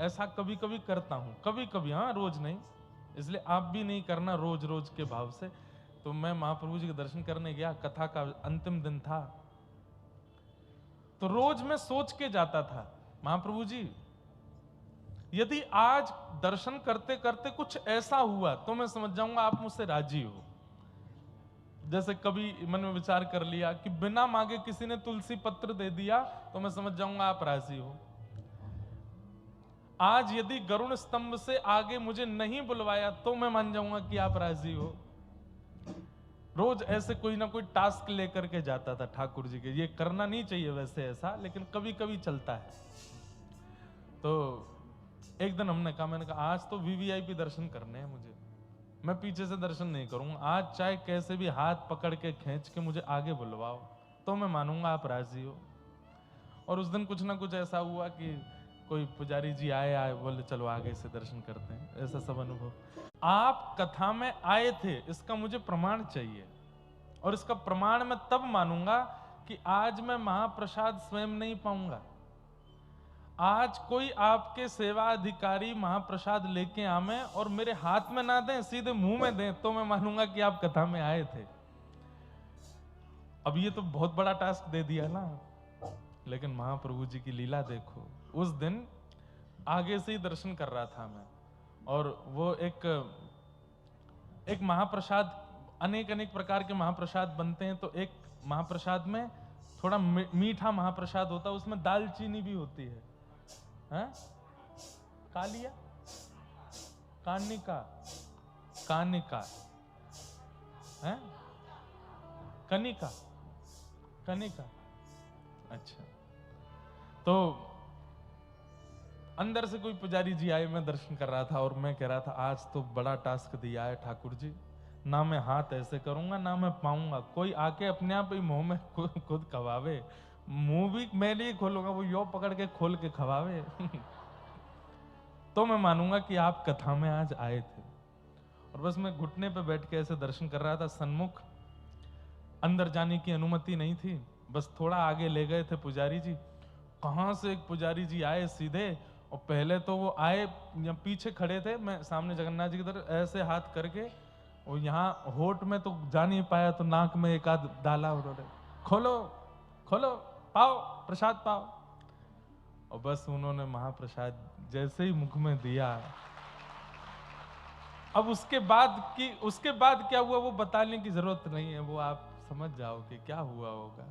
ऐसा कभी कभी करता हूं, कभी कभी, हाँ रोज नहीं। इसलिए आप भी नहीं करना रोज रोज के भाव से। तो मैं महाप्रभु जी के दर्शन करने गया, कथा का अंतिम दिन था, तो रोज मैं सोच के जाता था, महाप्रभु जी यदि आज दर्शन करते करते कुछ ऐसा हुआ तो मैं समझ जाऊंगा आप मुझसे राजी हो। जैसे कभी मन में विचार कर लिया कि बिना मांगे किसी ने तुलसी पत्र दे दिया तो मैं समझ जाऊंगा आप राजी हो। आज यदि गरुण स्तंभ से आगे मुझे नहीं बुलवाया तो मैं मान जाऊंगा कि आप राजी हो। रोज ऐसे कोई ना कोई टास्क लेकर के जाता था ठाकुर जी के। ये करना नहीं चाहिए वैसे ऐसा, लेकिन कभी कभी चलता है। तो एक दिन हमने कहा, मैंने कहा आज तो वीवीआईपी दर्शन करने हैं मुझे, मैं पीछे से दर्शन नहीं करूंगा। आज चाहे कैसे भी हाथ पकड़ के खींच के मुझे आगे बुलवाओ तो मैं मानूंगा आप राजी हो। और उस दिन कुछ ना कुछ ऐसा हुआ कि कोई पुजारी जी आए बोले चलो आगे से दर्शन करते हैं, ऐसा सब अनुभव। आप कथा में आए थे इसका मुझे प्रमाण चाहिए, और इसका प्रमाण मैं तब मानूंगा कि आज मैं महाप्रसाद स्वयं नहीं पाऊंगा। आज कोई आपके सेवा अधिकारी महाप्रसाद लेके आवे और मेरे हाथ में ना दें, सीधे मुंह में दें, तो मैं मानूंगा कि आप कथा में आए थे। अब ये तो बहुत बड़ा टास्क दे दिया ना, लेकिन महाप्रभु जी की लीला देखो। उस दिन आगे से ही दर्शन कर रहा था मैं, और वो एक महाप्रसाद, अनेक अनेक प्रकार के महाप्रसाद बनते हैं, तो एक महाप्रसाद में थोड़ा मीठा महाप्रसाद होता है, उसमें दालचीनी भी होती है। हैं? कालिया, कानिका, कानिका, हैं? कनिका, कनिका। अच्छा, तो अंदर से कोई पुजारी जी आए, मैं दर्शन कर रहा था और मैं कह रहा था आज तो बड़ा टास्क दिया है ठाकुर जी, ना मैं हाथ ऐसे करूंगा ना मैं पाऊंगा, कोई आके अपने आप ही मुंह में खुद खवावे, मुंह भी मैं नहीं खोलूंगा, वो यो पकड़ के खोल के खवावे तो मैं मानूंगा कि आप कथा में आज आए थे। और बस मैं घुटने पे बैठ के ऐसे दर्शन कर रहा था, सन्मुख अंदर जाने की अनुमति नहीं थी, बस थोड़ा आगे ले गए थे पुजारी जी। कहां से एक पुजारी जी आए सीधे, और पहले तो वो आए पीछे खड़े थे, मैं सामने जगन्नाथ जी की तरफ ऐसे हाथ करके, और यहाँ होठ में तो जा नहीं पाया तो नाक में एक आध डाला उन्होंने, खोलो खोलो पाओ प्रसाद पाओ। और बस उन्होंने महाप्रसाद जैसे ही मुख में दिया, अब उसके बाद क्या हुआ वो बताने की जरूरत नहीं है, वो आप समझ जाओ कि क्या हुआ होगा।